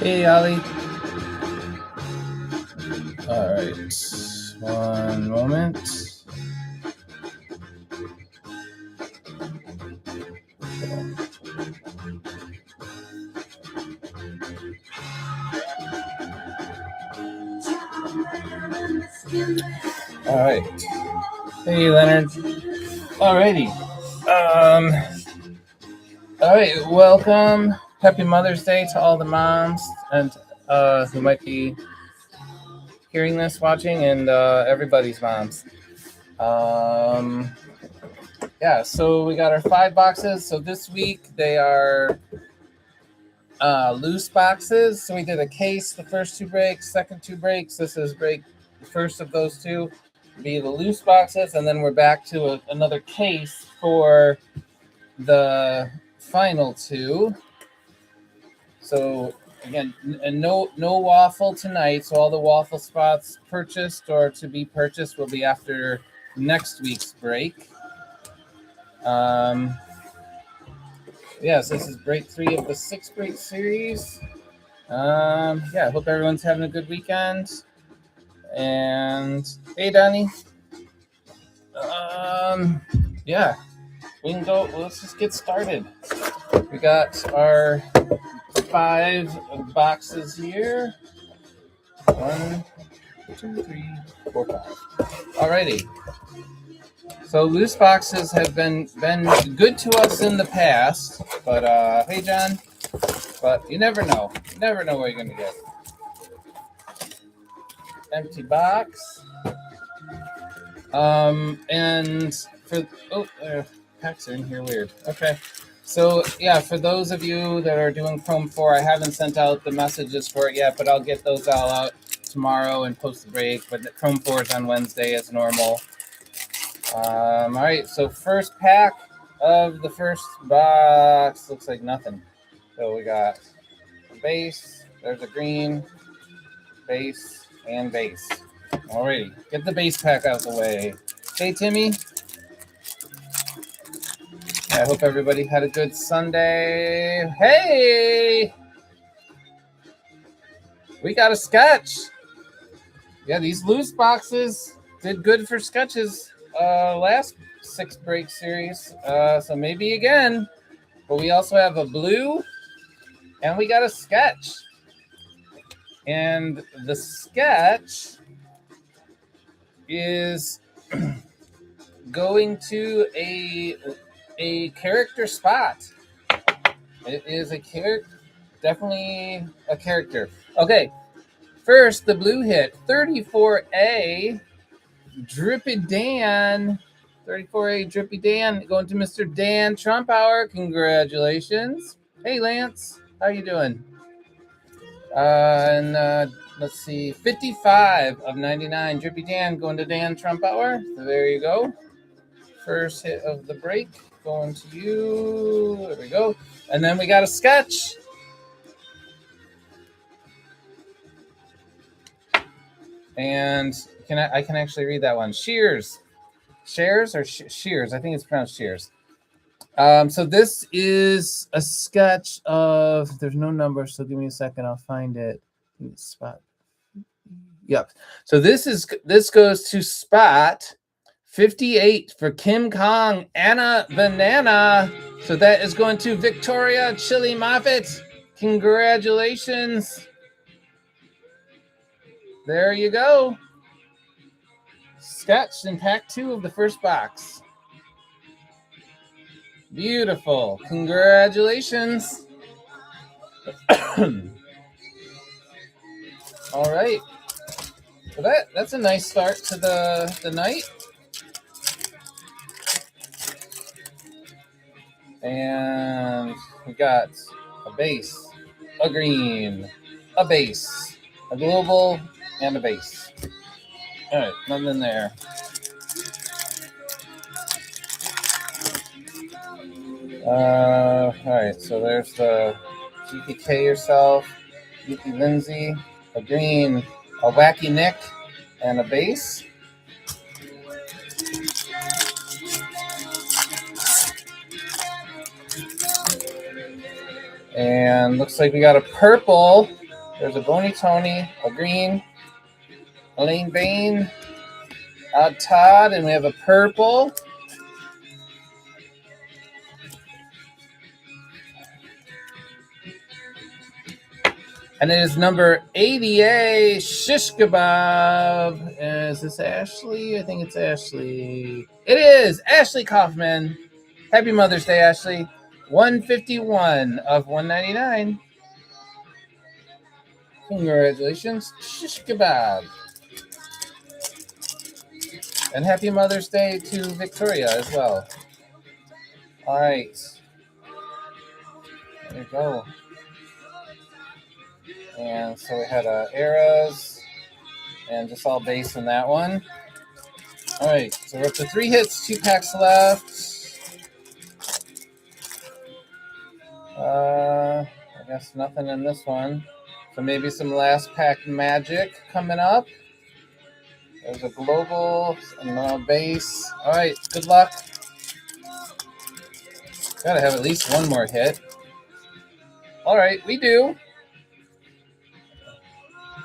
Hey, Ollie. All right. One moment. All right. Hey, Leonard. Alrighty. All right. Welcome. Happy Mother's Day to all the moms and who might be hearing this, watching, and everybody's moms. Yeah. So we got our 5 boxes. So this week they are loose boxes. So we did a case the first 2 breaks, second 2 breaks. This is break the first of those 2. Be the loose boxes, and then we're back to another case for the final 2. So again, and no waffle tonight. So all the waffle spots purchased or to be purchased will be after next week's break. Yes, this is break 3 of the 6 break series. Yeah, I hope everyone's having a good weekend. And hey, Donnie. Yeah, we can go. Let's just get started. We got our 5 boxes here. 1, 2, 3, 4, 5. Alrighty. So loose boxes have been good to us in the past, but hey, John. But you never know. You never know what you're gonna get. Empty box. And for packs are in here weird. Okay. So yeah, for those of you that are doing Chrome 4, I haven't sent out the messages for it yet, but I'll get those all out tomorrow and post the break. But the Chrome 4 is on Wednesday as normal. All right. So first pack of the first box looks like nothing. So we got a base. There's a green base and base. Alrighty, get the base pack out of the way. Hey, Timmy. I hope everybody had a good Sunday. Hey! We got a sketch. Yeah, these loose boxes did good for sketches last 6 break series. So maybe again. But we also have a blue and we got a sketch. And the sketch is going to a character spot. It is a character, definitely a character. Okay, first the blue hit 34A Drippy Dan. 34A Drippy Dan going to Mr. Dan Trumpauer. Congratulations. Hey Lance, how you doing? Let's see, 55 of 99. Drippy Dan going to Dan Trumpauer. So there you go. First hit of the break going to you. There we go. And then we got a sketch. And I can actually read that one. Shears. Shares or Shears? I think it's pronounced Shears. So this is a sketch of, there's no number, so give me a second, I'll find it. Spot. Yep. So this goes to spot 58 for Kim Kong Anna Banana. So that is going to Victoria Chili Moffitt. Congratulations. There you go. Sketched in pack 2 of the first box. Beautiful. Congratulations. All right. So that's a nice start to the night. And we got a base, a green, a base, a global, and a base. All right, nothing there. All right, so there's the GPK yourself, Yuki Lindsay, a green, a wacky Nick, and a base. And looks like we got a purple There's a Bony Tony, a green, Elaine Bain, Todd, and we have a purple. And it is number 88, Shish Kebab. Is this Ashley? I think it's Ashley. It is Ashley Kaufman. Happy Mother's Day, Ashley. 151 of 199. Congratulations, Shish Kebab. And happy Mother's Day to Victoria as well. All right. There you go. And so we had arrows and just all base in that one. All right, so we're up to 3 hits, 2 packs left. I guess nothing in this one. So maybe some last pack magic coming up. There's a global and a base. All right, good luck. Gotta have at least one more hit. All right, we do.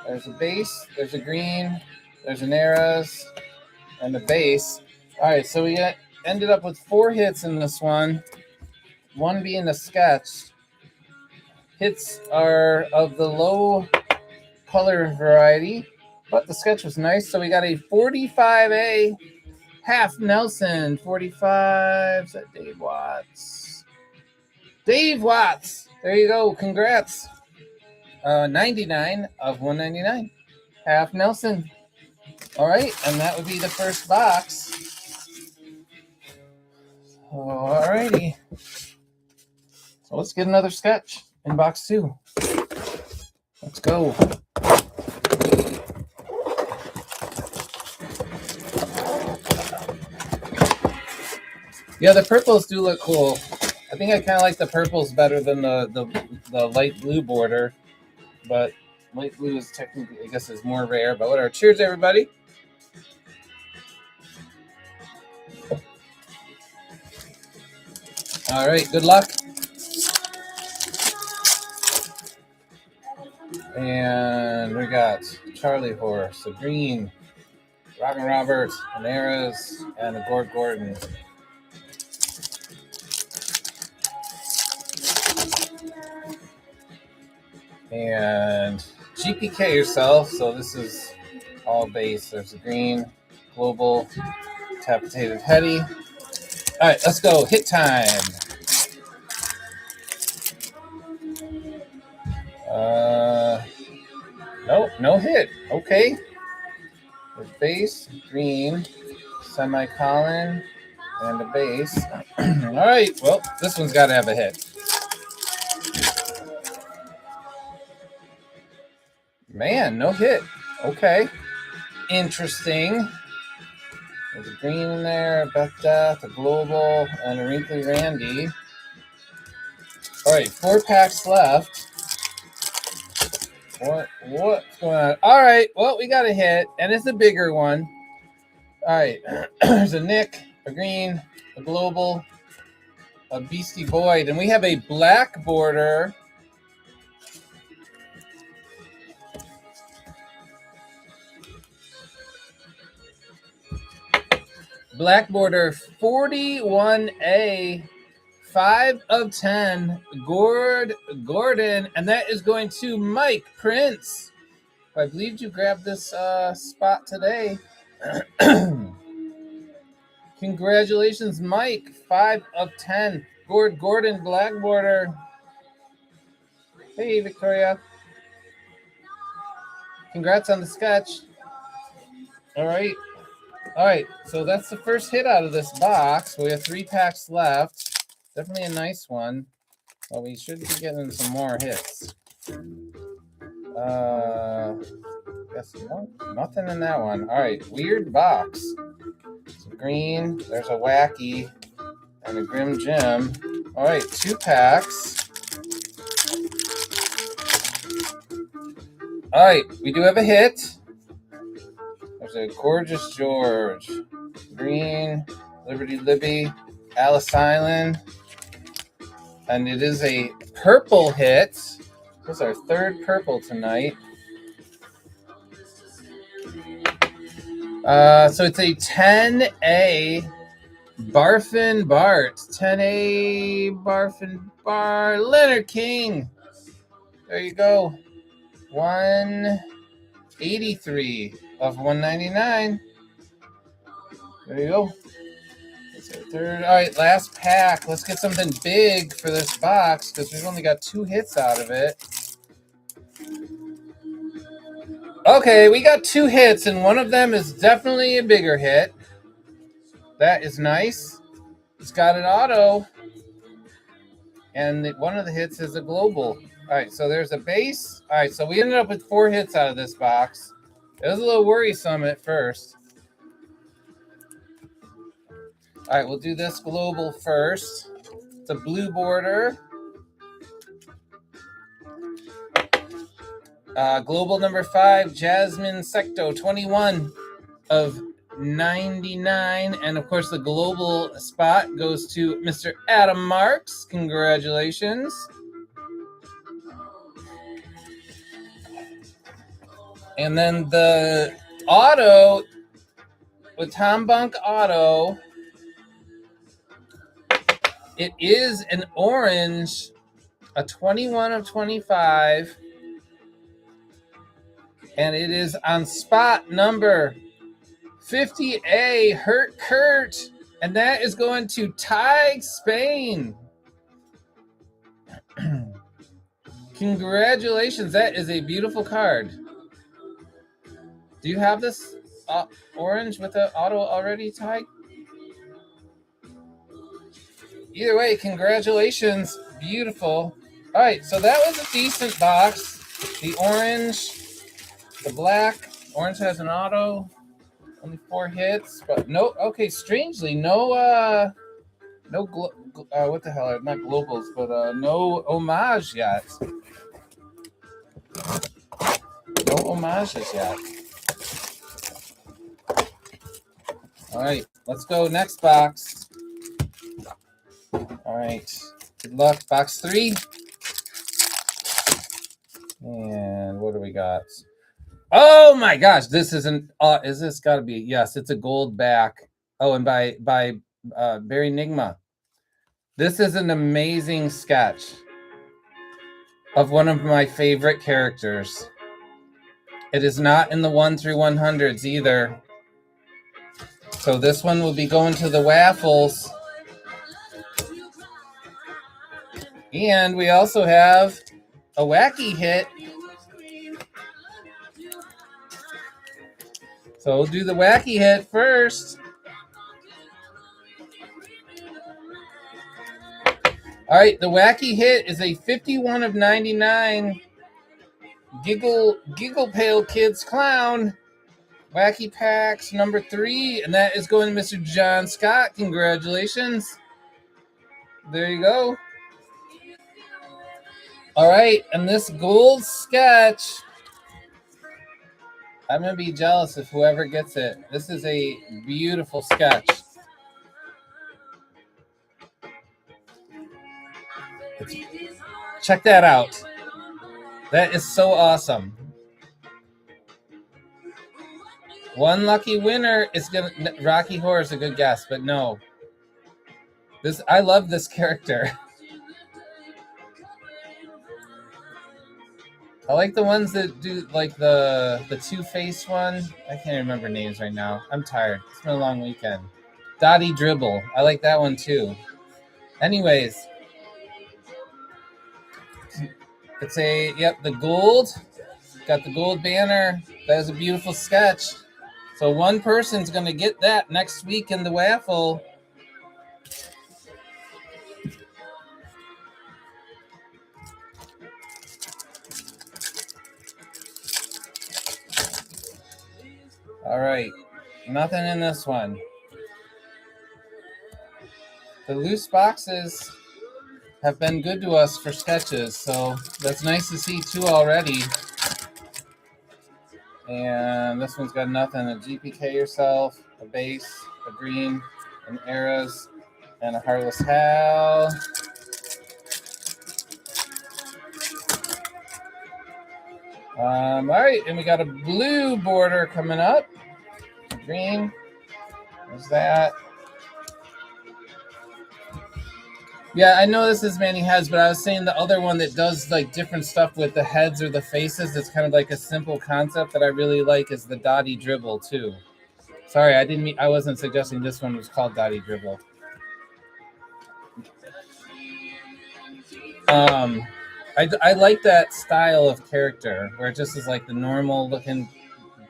There's a base, there's a green, there's an arrows, and a base. All right, so we ended up with 4 hits in this one. One being a sketch. Hits are of the low color variety, but the sketch was nice. So we got a 45A half Nelson. 45. Is that Dave Watts? Dave Watts. There you go. Congrats. 99 of 199. Half Nelson. All right, and that would be the first box. All righty. So let's get another sketch in box 2. Let's go. Yeah, the purples do look cool. I think I kind of like the purples better than the light blue border, but light blue is technically, I guess, is more rare. But whatever. Cheers, everybody. All right, good luck. And we got Charlie Horse, a green, Robin Roberts, an Arrows, and a Gord Gordon. And GPK yourself. So this is all base. There's a green, global, capitated heady. All right, let's go. Hit time. Nope, no hit. Okay. There's base, green, semicolon, and a base. All right, well, this one's got to have a hit. Man, no hit. Okay. Interesting. There's a green in there, a Beth Death, a Global, and a Wrinkly Randy. All right, 4 packs left. What's going on? All right, well, we got a hit, and it's a bigger one. All right, there's a Nick, a green, a Global, a Beastie Boyd, and we have a black border. Black border 41A, 5 of 10, Gordon, and that is going to Mike Prince. I believe you grabbed this spot today. Congratulations, Mike. 5 of 10. Gordon, black border. Hey, Victoria. Congrats on the sketch. All right. All right, so that's the first hit out of this box. We have 3 packs left. Definitely a nice one. Well, we should be getting some more hits. Guess nothing in that one. All right, weird box. Some green. There's a Wacky and a Grim Jim. All right, 2 packs. All right, we do have a hit. There's a Gorgeous George, green, Liberty Libby, Alice Island, and it is a purple hit. This is our third purple tonight. So it's a 10A Barfin Bart. 10A Barfin Bar. Leonard King. There you go. 183 of 199. There you go. That's our third. All right, last pack. Let's get something big for this box because we've only got 2 hits out of it. Okay, we got 2 hits, and one of them is definitely a bigger hit. That is nice. It's got an auto, and one of the hits is a global. All right, so there's a base. All right, so we ended up with 4 hits out of this box. It was a little worrisome at first. All right, we'll do this global first. It's a blue border. Global number 5, Jasmine Secto, 21 of 99. And of course, the global spot goes to Mr. Adam Marks. Congratulations. And then the auto with Tom Bunk Auto, it is an orange, a 21 of 25. And it is on spot number 50A, Hurt Kurt. And that is going to Tig Spain. Congratulations. That is a beautiful card. Do you have this orange with the auto already, Tig? Either way, congratulations. Beautiful. All right, so that was a decent box. The orange, the black. Orange has an auto. Only 4 hits, but no. Okay, strangely, no. What the hell? Not globals, but no homage yet. No homages yet. All right, let's go next box. All right, good luck. Box 3. And what do we got? Oh my gosh, this isn't. Is this got to be? Yes, it's a gold back. Oh, and by Barry Nigma. This is an amazing sketch of one of my favorite characters. It is not in the 1 through 100s either. So this one will be going to the waffles. And we also have a wacky hit. So we'll do the wacky hit first. All right, the wacky hit is a 51 of 99 Giggle Pail Kids Clown. Wacky Packs number 3, and that is going to Mr. John Scott. Congratulations. There you go. All right, and this gold sketch, I'm going to be jealous of whoever gets it. This is a beautiful sketch. Check that out. That is so awesome. One lucky winner is gonna. Rocky Horror is a good guess, but no. I love this character. I like the ones that do like the Two-Face one. I can't remember names right now. I'm tired. It's been a long weekend. Dottie Dribble. I like that one too. Anyways, it's the gold. Got the gold banner. That is a beautiful sketch. So one person's going to get that next week in the waffle. All right. Nothing in this one. The loose boxes have been good to us for sketches, so that's nice to see 2 already. And this one's got nothing. A GPK yourself, a base, a green, an Eras, and a Heartless Hal. All right, and we got a blue border coming up. Green. There's that. Yeah, I know this is many heads, but I was saying the other one that does like different stuff with the heads or the faces. It's kind of like a simple concept that I really like is the Dottie Dribble too. Sorry, I wasn't suggesting this one was called Dottie Dribble. I like that style of character where it just is like the normal looking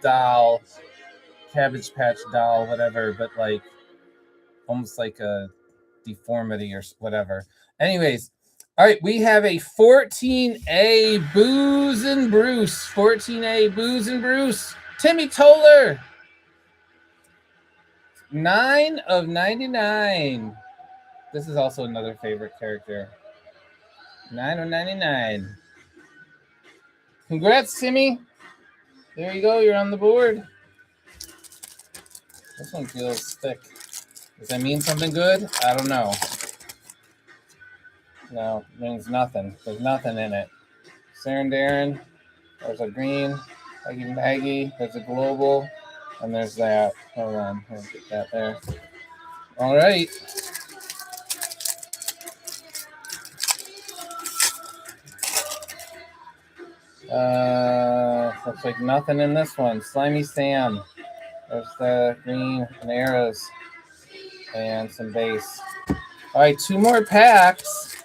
doll, Cabbage Patch doll, whatever, but like almost like a deformity or whatever. Anyways, all right, we have a 14A Booze and Bruce. 14A Booze and Bruce. Timmy Toller. 9 of 99. This is also another favorite character. 9 of 99. Congrats, Timmy. There you go. You're on the board. This one feels thick. Does that mean something good? I don't know. No, it means nothing. There's nothing in it. Saren Darren. There's a green. Maggie. There's a global. And there's that. Hold on. I'll get that there. All right. Looks like nothing in this one. Slimy Sam. There's the green and arrows. And some base. All right, 2 more packs.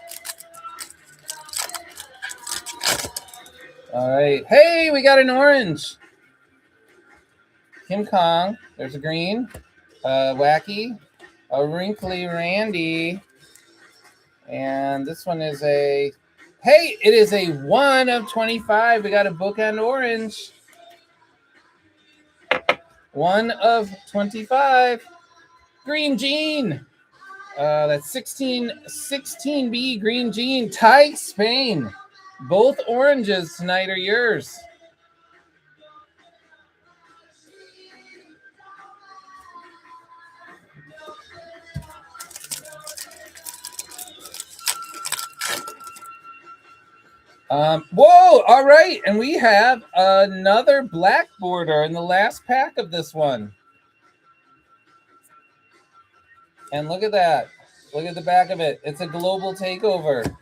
All right. Hey, we got an orange. Kim Kong. There's a green. Wacky. A wrinkly Randy. And this one is a... Hey, it is a 1 of 25. We got a bookend orange. 1 of 25. Green Jean. That's 16B Green Jean. Ty Spain. Both oranges tonight are yours. Whoa! All right, and we have another black border in the last pack of this one. And look at that. Look at the back of it. It's a global takeover.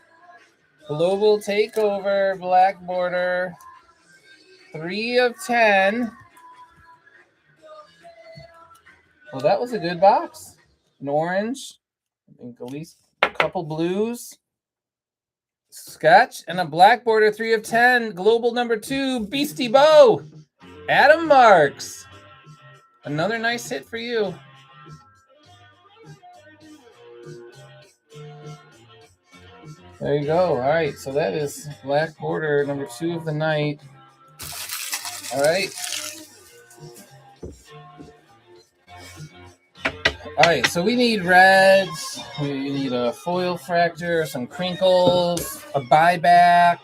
Global takeover, black border. 3 of 10. Well, that was a good box. An orange. I think at least a couple blues. Sketch and a black border. 3 of 10. Global number 2. Beastie Bo. Adam Marks. Another nice hit for you. There you go. All right. So that is black border number 2 of the night. All right. All right, so we need reds, we need a foil fracture, some crinkles, a buyback.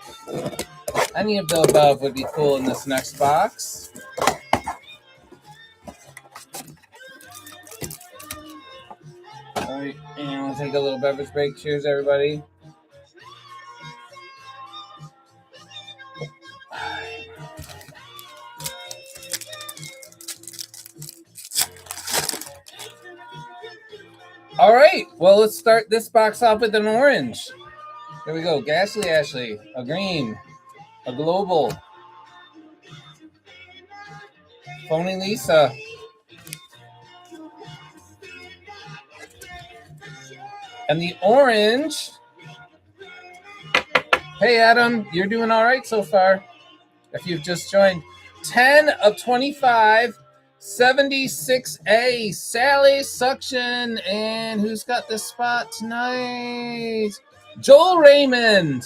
Any of the above would be cool in this next box. All right, and we'll take a little beverage break. Cheers, everybody. All right, well, let's start this box off with an orange. Here we go. Ghastly Ashley, a green, a global, Phony Lisa, and the orange. Hey, Adam, you're doing all right so far. If you've just joined, 10 of 25. 76A, Sally Suction. And who's got this spot tonight? Joel Raymond.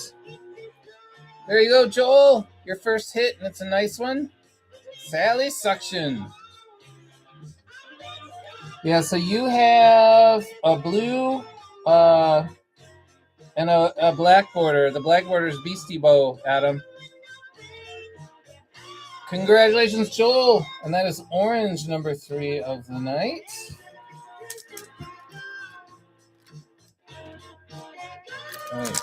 There you go, Joel. Your first hit, and it's a nice one. Sally Suction. Yeah, so you have a blue and a black border. The black border is Beastie Bo, Adam. Congratulations, Joel. And that is orange number 3 of the night. All right.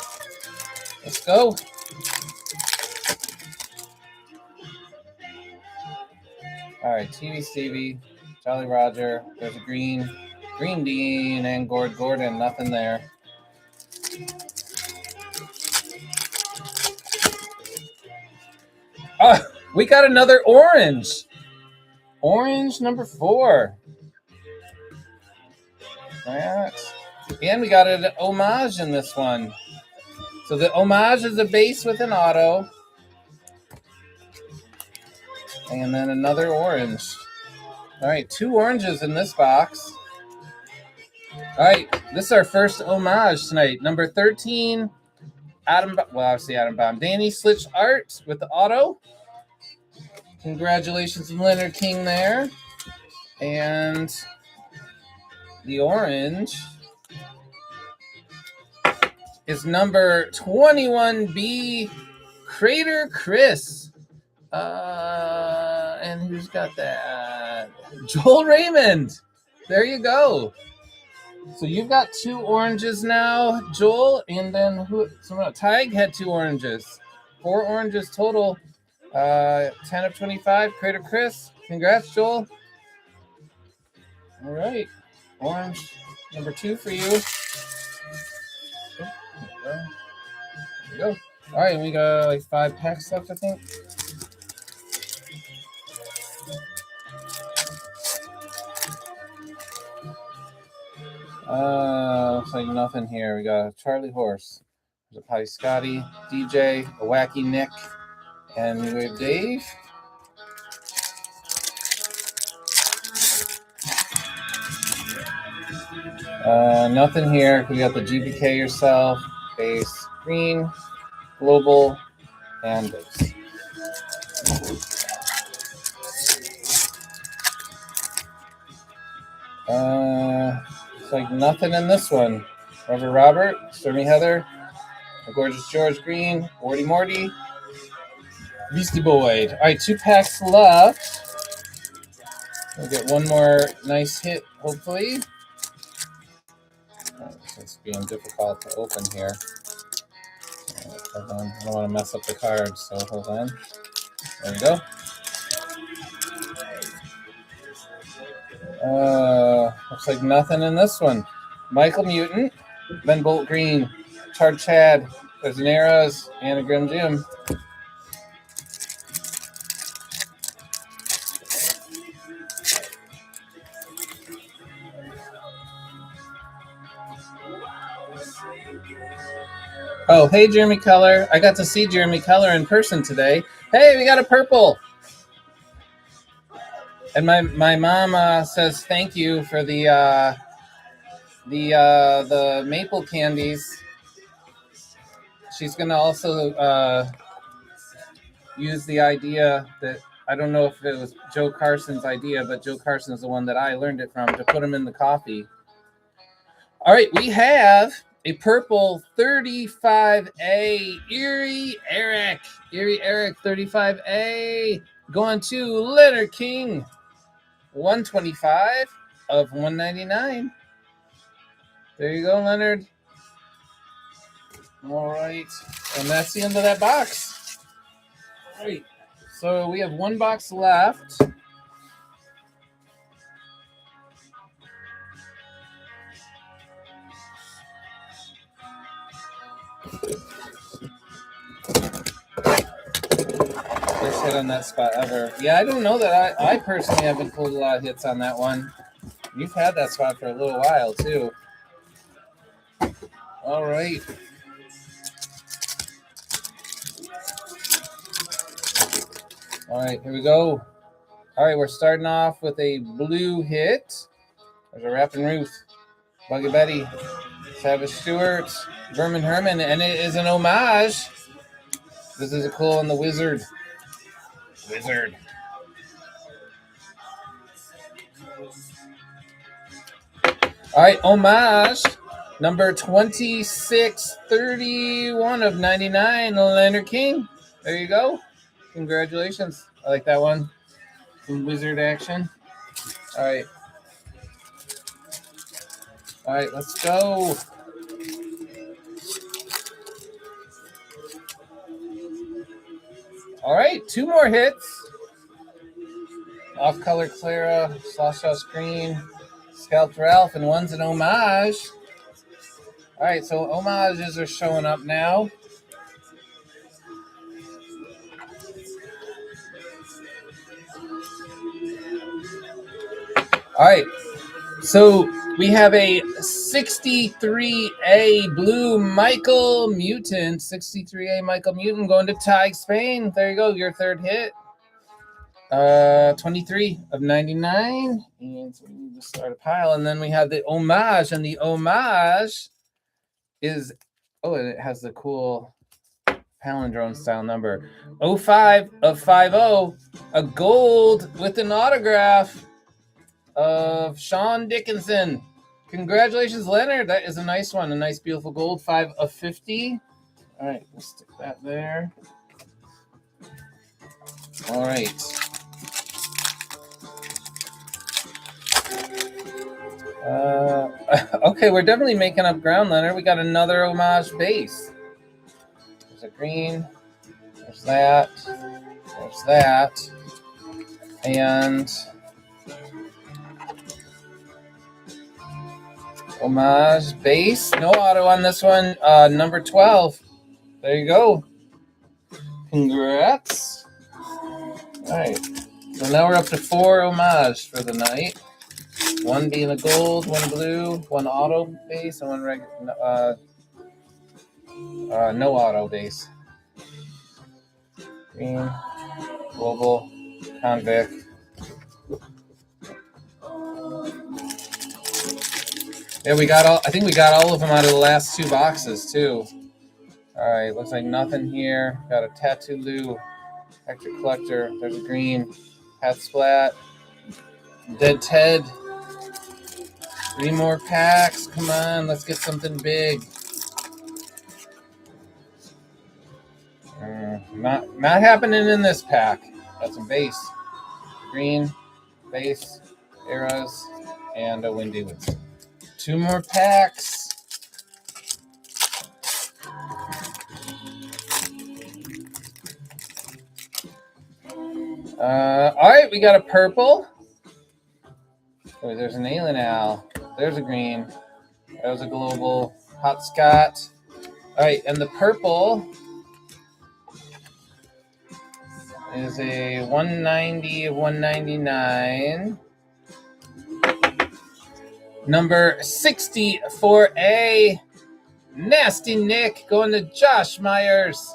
Let's go. All right, TV Stevie, Jolly Roger. There's a Green Dean, and Gordon. Nothing there. Oh, we got another orange. Orange number 4. Right. And we got an homage in this one. So the homage is a base with an auto. And then another orange. All right, 2 oranges in this box. All right, this is our first homage tonight. Number 13, Adam Baum. Danny Slitch Art with the auto. Congratulations, Leonard King there. And the orange is number 21B, Crater Chris. And who's got that? Joel Raymond. There you go. So you've got 2 oranges now, Joel, and then who? Tig had 2 oranges. 4 oranges total. 10 of 25. Crater Chris. Congrats, Joel. All right. Orange number 2 for you. There we go. All right, we got like 5 packs left, I think. Looks like nothing here. We got a Charlie Horse. There's a Potty Scotty, DJ, a Wacky Nick, and we have Dave. Nothing here. We got the GPK yourself, base, green, global, and base. Looks like nothing in this one. Rubber Robert, Stormy Heather, a Gorgeous George Green, Morty Morty, Beastie Boy. All right, 2 packs left. We'll get one more nice hit, hopefully. It's being difficult to open here. Hold on. I don't want to mess up the cards, so hold on. There we go. Looks like nothing in this one. Michael Mutant, Ben Bolt Green, Chard Chad, there's an Arrows, and a Grim Jim. Oh, hey, Jeremy Keller. I got to see Jeremy Keller in person today. Hey, we got a purple. And my mom says thank you for the maple candies. She's gonna also use the idea that I don't know if it was Joe Carson's idea, but Joe Carson's the one that I learned it from, to put them in the coffee. All right, we have a purple 35A Erie Eric 35A going to Leonard King. 125 of 199. There you go, Leonard. All right, and that's the end of that box. All right, so we have 1 box left. First hit on that spot ever. Yeah, I don't know that I personally haven't pulled a lot of hits on that one. You've had that spot for a little while, too. All right. All right, here we go. All right, we're starting off with a blue hit. There's a Rappin' Ruth, Buggy Betty, Savage Stewart, Vermin Herman, and it is an homage. This is a cool on the Wizard. All right, homage number 2631 of 99, Leonard King. There you go. Congratulations. I like that one. Some Wizard action. All right. All right, let's go. All right, 2 more hits. Off color Clara, Slosh House Green, Scalped Ralph, and one's an homage. All right, so homages are showing up now. All right, so we have a 63A blue Michael Mutant, 63A Michael Mutant going to Ty Spain. There you go, your third hit. 23 of 99. And so we need to start a pile. And then we have the homage, and the homage is, oh, and it has the cool palindrome style number 05 of 50, a gold with an autograph of Sean Dickinson. Congratulations, Leonard. That is a nice one. A nice, beautiful gold. 5 of 50. All right, we'll stick that there. All right. Okay, we're definitely making up ground, Leonard. We got another homage base. There's a green. There's that. There's that. And homage base. No auto on this one. Number 12. There you go. Congrats. All right. So now we're up to 4 homage for the night. One being a gold, one blue, one auto base, and one regular. No auto base. Green, global, convict. Yeah, we got all. I think we got all of them out of the last 2 boxes too. All right, looks like nothing here. Got a Tattoo Lou, Hector Collector. There's a green, Hat Splat, Dead Ted. 3 more packs. Come on, let's get something big. Not happening in this pack. Got some base, green, base, arrows, and a Windy Woods. 2 more packs. All right, we got a purple. Oh, there's an Alien Al. There's a green. That was a global. Hot Scott. All right, and the purple is a 190 of 199. Number 64A. Nasty Nick going to Josh Myers.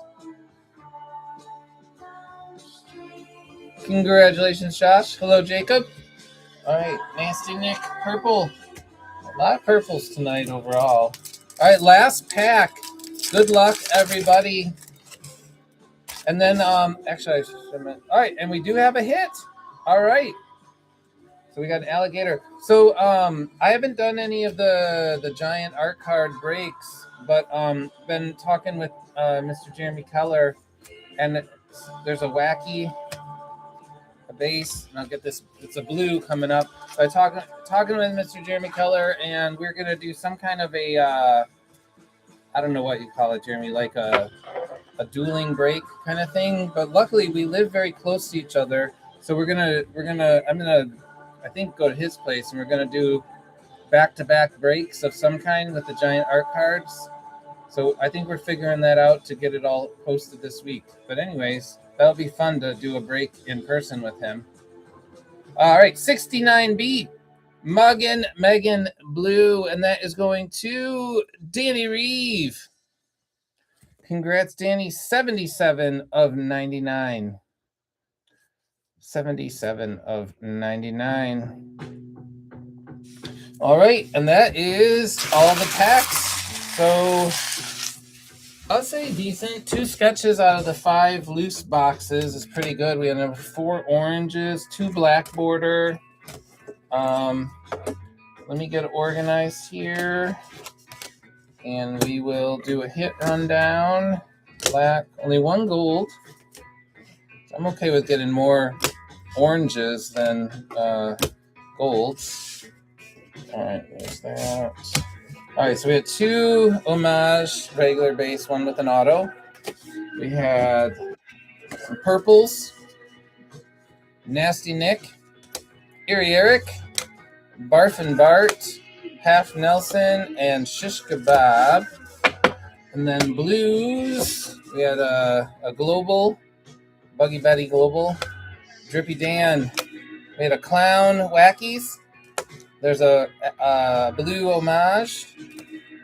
Congratulations, Josh. Hello, Jacob. All right, Nasty Nick, purple. A lot of purples tonight overall. All right, last pack. Good luck, everybody. And then, actually, I should have. All right, and we do have a hit. All right. So we got an alligator. So I haven't done any of the giant art card breaks, but been talking with Mr. Jeremy Keller, and there's a wacky base, and I'll get this. It's a blue coming up. So I talking with Mr. Jeremy Keller, and we're gonna do some kind of a I don't know what you call it, Jeremy, like a dueling break kind of thing. But luckily, we live very close to each other, so I'm gonna I think go to his place, and we're gonna do back-to-back breaks of some kind with the giant art cards. So I think we're figuring that out to get it all posted this week. But anyways, that'll be fun to do a break in person with him. All right, 69B, Muggin Megan Blue, and that is going to Danny Reeve. Congrats, Danny. 77 of 99. 77 of 99. All right, and that is all the packs. So I'll say decent. 2 sketches out of the 5 loose boxes is pretty good. We have 4 oranges, 2 black border. Let me get organized here, and we will do a hit rundown. Black, only 1 gold. So I'm okay with getting more oranges than golds. All right, there's that. All right, so we had 2 homage regular base, 1 with an auto. We had some purples, Nasty Nick, Erie Eric, Barf and Bart, Half Nelson, and Shish Kebab. And then blues, we had a global, Buggy Betty Global, Drippy Dan. We had a Clown Wackies. There's a blue homage,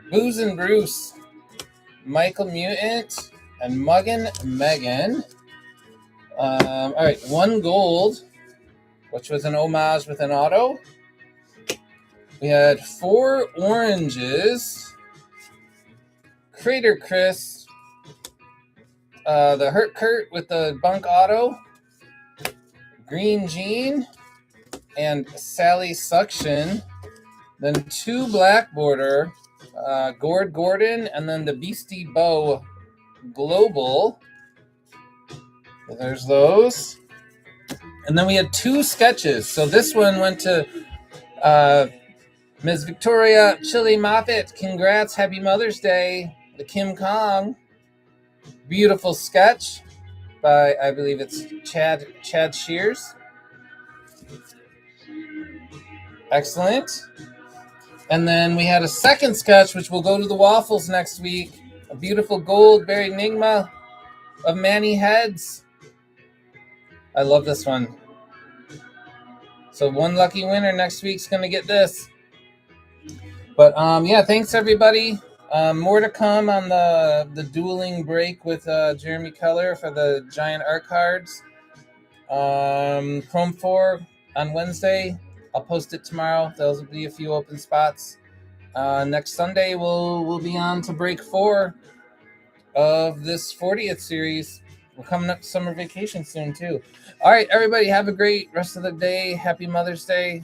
Booze and Bruce, Michael Mutant, and Muggin Megan. All right, one gold, which was an homage with an auto. We had 4 oranges, Crater Chris, the Hurt Kurt with the bunk auto, Green Jean, and Sally Suction. Then 2 black border, Gord Gordon, and then the Beastie Bow Global. So there's those. And then we had 2 sketches. So this one went to Ms. Victoria Chili Moffat. Congrats, happy Mother's Day. The Kim Kong. Beautiful sketch by, I believe it's Chad Shears. Excellent. And then we had a second sketch, which will go to the waffles next week. A beautiful gold buried enigma of Manny Heads. I love this one. So one lucky winner next week's going to get this. But yeah, thanks everybody. More to come on the dueling break with Jeremy Keller for the giant art cards. Chrome 4 on Wednesday. I'll post it tomorrow. There'll be a few open spots. Next Sunday we'll be on to break 4 of this 40th series. We're coming up to summer vacation soon too. All right, everybody, have a great rest of the day. Happy Mother's Day.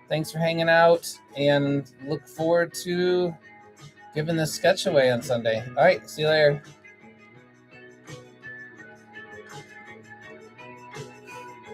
Thanks for hanging out, and look forward to giving this sketch away on Sunday. All right, see you later.